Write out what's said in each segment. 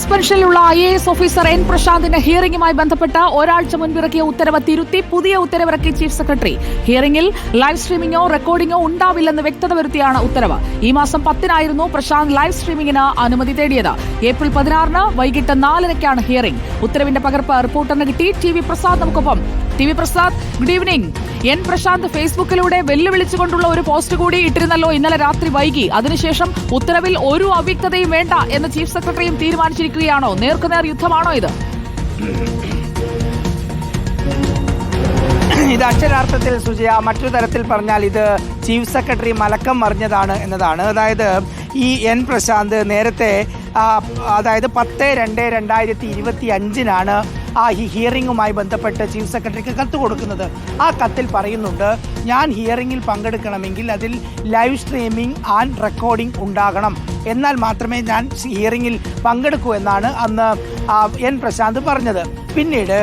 സസ്പെൻഷനിലുള്ള IAS officer N പ്രശാന്തിന്റെ ഹിയറിംഗുമായി ബന്ധപ്പെട്ട് ഒരാഴ്ച മുൻപിറക്കിയ ഉത്തരവ് തിരുത്തി പുതിയ ഉത്തരവിറക്കി ചീഫ് സെക്രട്ടറി. ഹിയറിംഗിൽ ലൈവ് സ്ട്രീമിംഗോ റെക്കോർഡിംഗോ ഉണ്ടാവില്ലെന്ന് വ്യക്തത വരുത്തിയാണ് ഉത്തരവ്. ഈ മാസം 10-നായിരുന്നു പ്രശാന്ത് ലൈവ് സ്ട്രീമിംഗിന് അനുമതി തേടിയത്. ഏപ്രിൽ 16-ന് വൈകിട്ട് 4:30-ക്കാണ് ഹിയറിംഗ്. ഉത്തരവിന്റെ പകർപ്പ് റിപ്പോർട്ടറിന് കിട്ടി. TV പ്രസാദ് നമുക്കൊപ്പം. TV Prasad, good evening. N Prashant ഫേസ്ബുക്കിലൂടെ വെല്ലുവിളിച്ചുകൊണ്ടുള്ള ഒരു പോസ്റ്റ് കൂടി ഇട്ടിരുന്നല്ലോ ഇന്നലെ രാത്രി വൈകി. അതിനുശേഷം ഉത്തരവിൽ ഒരു അവ്യക്തതയും വേണ്ട എന്ന് ചീഫ് സെക്രട്ടറിയും തീരുമാനിച്ചിരിക്കുകയാണോ? നേർക്കുനേർ യുദ്ധമാണോ ഇത്? ഇത് അക്ഷരാർത്ഥത്തിൽ സുജയ, മറ്റൊരു തരത്തിൽ പറഞ്ഞാൽ ഇത് ചീഫ് സെക്രട്ടറി മലക്കം മറിഞ്ഞതാണ് എന്നതാണ്. അതായത് ഈ എൻ പ്രശാന്ത് നേരത്തെ അതായത് 10/2/2025 ആ ഹിയറിംഗുമായി ബന്ധപ്പെട്ട് ചീഫ് സെക്രട്ടറിക്ക് കത്ത് കൊടുക്കുന്നത്. ആ കത്തിൽ പറയുന്നുണ്ട്, ഞാൻ ഹിയറിംഗിൽ പങ്കെടുക്കണമെങ്കിൽ അതിൽ ലൈവ് സ്ട്രീമിംഗ് ആൻഡ് റെക്കോർഡിംഗ് ഉണ്ടാകണം, എന്നാൽ മാത്രമേ ഞാൻ ഹിയറിംഗിൽ പങ്കെടുക്കൂ എന്നാണ് അന്ന് എൻ പ്രശാന്ത് പറഞ്ഞത്. പിന്നീട്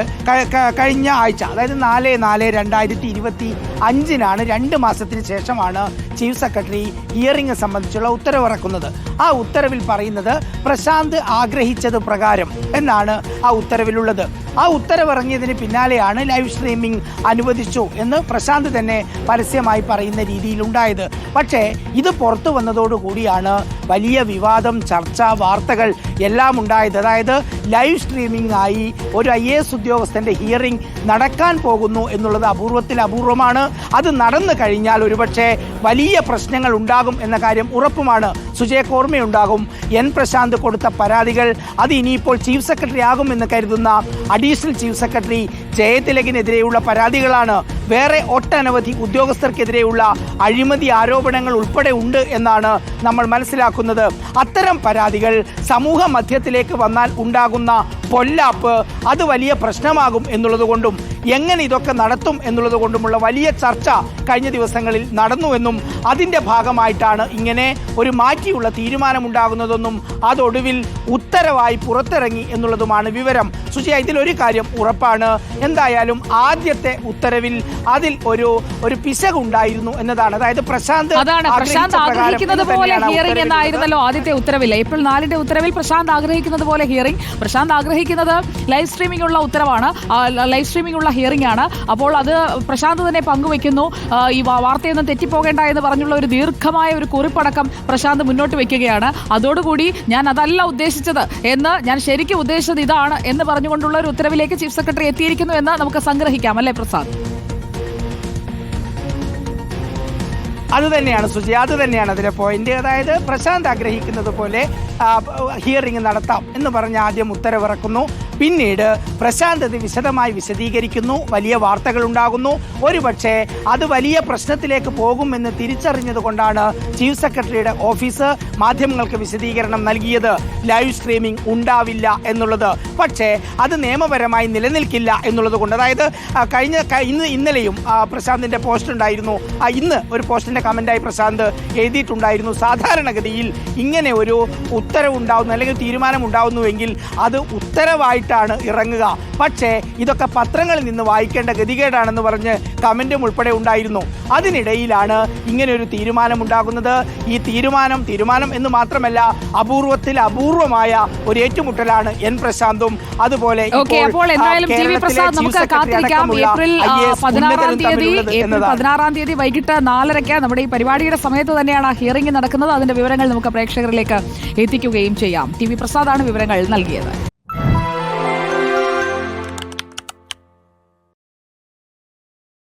കഴിഞ്ഞ ആഴ്ച, അതായത് 4/4/2025 2 മാസത്തിന് ശേഷമാണ് ചീഫ് സെക്രട്ടറി ഹിയറിംഗ് സംബന്ധിച്ചുള്ള ഉത്തരവിറക്കുന്നത്. ആ ഉത്തരവിൽ പറയുന്നത് പ്രശാന്ത് ആഗ്രഹിച്ചത് പ്രകാരം എന്നാണ് ആ ഉത്തരവിലുള്ളത്. ആ ഉത്തരവിറങ്ങിയതിന് പിന്നാലെയാണ് ലൈവ് സ്ട്രീമിംഗ് അനുവദിച്ചു എന്ന് പ്രശാന്ത് തന്നെ പരസ്യമായി പറയുന്ന രീതിയിലുണ്ടായത്. പക്ഷേ ഇത് പുറത്തു വന്നതോടുകൂടിയാണ് വലിയ വിവാദം, ചർച്ച, വാർത്തകൾ എല്ലാം ഉണ്ടായത്. അതായത് ലൈവ് സ്ട്രീമിംഗ് ആയി ഒരു IAS ഉദ്യോഗസ്ഥന്റെ ഹിയറിംഗ് നടക്കാൻ പോകുന്നു എന്നുള്ളത് അപൂർവത്തിൽ അപൂർവമാണ്. അത് നടന്നു കഴിഞ്ഞാൽ ഒരുപക്ഷെ വലിയ പ്രശ്നങ്ങൾ ഉണ്ടാകും എന്ന കാര്യം ഉറപ്പുമാണ്. സുജയ്ക്ക് ഓർമ്മയുണ്ടാകും, എൻ പ്രശാന്ത് കൊടുത്ത പരാതികൾ അത് ഇനിയിപ്പോൾ ചീഫ് സെക്രട്ടറി ആകുമെന്ന് കരുതുന്ന അഡീഷണൽ ചീഫ് സെക്രട്ടറി ജയതിലകിനെതിരെയുള്ള പരാതികളാണ്. വേറെ ഒട്ടനവധി ഉദ്യോഗസ്ഥർക്കെതിരെയുള്ള അഴിമതി ആരോപണങ്ങൾ ഉൾപ്പെടെ ഉണ്ട് എന്നാണ് നമ്മൾ മനസ്സിലാക്കുന്നത്. അത്തരം പരാതികൾ സമൂഹ മധ്യത്തിലേക്ക് വന്നാൽ ഉണ്ടാകുന്ന പൊല്ലാപ്പ് അത് വലിയ പ്രശ്നമാകും എന്നുള്ളതുകൊണ്ടും എങ്ങനെ ഇതൊക്കെ നടത്തും എന്നുള്ളത് കൊണ്ടുമുള്ള വലിയ ചർച്ച കഴിഞ്ഞ ദിവസങ്ങളിൽ നടന്നുവെന്നും അതിൻ്റെ ഭാഗമായിട്ടാണ് ഇങ്ങനെ ഒരു മാറ്റിയുള്ള തീരുമാനമുണ്ടാകുന്നതെന്നും അതൊടുവിൽ ഉത്തരവായി പുറത്തിറങ്ങി എന്നുള്ളതുമാണ് വിവരം. സുജയ, ഇതിലൊരു കാര്യം ഉറപ്പാണ്, എന്തായാലും ആദ്യത്തെ ഉത്തരവിൽ അതിൽ ഒരു പിശകുണ്ടായിരുന്നു എന്നതാണ്. അതായത് പ്രശാന്ത് ആഗ്രഹിക്കുന്നത് പോലെ ഹിയറിംഗ് എന്നായിരുന്നല്ലോ ആദ്യത്തെ ഉത്തരവിൽ. ഏപ്രിൽ 4-ന്റെ ഉത്തരവിൽ പ്രശാന്ത് ആഗ്രഹിക്കുന്നത് പോലെ ഹിയറിംഗ്. പ്രശാന്ത് ആഗ്രഹിക്കുന്നത് ലൈവ് സ്ട്രീമിംഗ് ഉള്ള ഉത്തരവാണ്, ലൈവ് സ്ട്രീമിംഗ് ഉള്ള ഹിയറിംഗ് ആണ്. അപ്പോൾ അത് പ്രശാന്ത് തന്നെ പങ്കുവെക്കുന്നു. ഈ വാർത്തയൊന്നും തെറ്റിപ്പോകേണ്ട എന്ന് പറഞ്ഞുള്ള ഒരു ദീർഘമായ ഒരു കുറിപ്പടക്കം പ്രശാന്ത് മുന്നോട്ട് വെക്കുകയാണ്. അതോടുകൂടി ഞാൻ അതല്ല ഉദ്ദേശിച്ചത് എന്ന്, ഞാൻ ശരിക്കും ഉദ്ദേശിച്ചത് ഇതാണ് എന്ന് പറഞ്ഞുകൊണ്ടുള്ള ഒരു ഉത്തരവിലേക്ക് ചീഫ് സെക്രട്ടറി എത്തിയിരിക്കുന്നു എന്ന് നമുക്ക് സംഗ്രഹിക്കാം, അല്ലേ പ്രസാദ്? അത് തന്നെയാണ് സുജി, അത് തന്നെയാണ് അതിലെ പോയിന്റ്. അതായത് പ്രശാന്ത് ആഗ്രഹിക്കുന്നത് പോലെ ഹിയറിംഗ് നടത്താം എന്ന് പറഞ്ഞ് ആദ്യം ഉത്തരവിറക്കുന്നു. പിന്നീട് പ്രശാന്ത് അത് വിശദമായി വിശദീകരിക്കുന്നു. വലിയ വാർത്തകൾ ഉണ്ടാകുന്നു. ഒരുപക്ഷെ അത് വലിയ പ്രശ്നത്തിലേക്ക് പോകുമെന്ന് തിരിച്ചറിഞ്ഞത് കൊണ്ടാണ് ചീഫ് സെക്രട്ടറിയുടെ ഓഫീസ് മാധ്യമങ്ങൾക്ക് വിശദീകരണം നൽകിയത്. ലൈവ് സ്ട്രീമിംഗ് ഉണ്ടാവില്ല എന്നുള്ളത്. പക്ഷേ അത് നിയമപരമായി നിലനിൽക്കില്ല എന്നുള്ളത് കൊണ്ട്, അതായത് ഇന്നലെയും പ്രശാന്തിൻ്റെ പോസ്റ്റ് ഉണ്ടായിരുന്നു. ഇന്ന് ഒരു പോസ്റ്റിൻ്റെ കമൻ്റായി പ്രശാന്ത് എഴുതിയിട്ടുണ്ടായിരുന്നു, സാധാരണഗതിയിൽ ഇങ്ങനെ ഒരു ഉത്തരവുണ്ടാവുന്നു അല്ലെങ്കിൽ തീരുമാനം ഉണ്ടാവുന്നുവെങ്കിൽ അത് ഉത്തരവായിട്ടാണ് ഇറങ്ങുക. പക്ഷേ ഇതൊക്കെ പത്രങ്ങളിൽ നിന്ന് വായിക്കേണ്ട ഗതികേടാണെന്ന് പറഞ്ഞ് കമൻറ്റും ഉൾപ്പെടെ ഉണ്ടായിരുന്നു. അതിനിടയിലാണ് ഇങ്ങനെ ഒരു തീരുമാനം ഉണ്ടാകുന്നത്. ഈ തീരുമാനം എന്ന് മാത്രമല്ല, അപൂർവത്തിൽ അപൂർവമായ ഒരു ഏറ്റുമുട്ടലാണ് എൻ പ്രശാന്തും അതുപോലെ ഏപ്രിൽ 16-ാം തീയതി വൈകിട്ട് 4:30 നമ്മുടെ ഈ പരിപാടിയുടെ സമയത്ത് തന്നെയാണ് ആ ഹിയറിംഗ് നടക്കുന്നത്. അതിന്റെ വിവരങ്ങൾ നമുക്ക് പ്രേക്ഷകരിലേക്ക് എത്തിക്കുകയും ചെയ്യാം. TV പ്രസാദാണ് വിവരങ്ങൾ നൽകിയത്.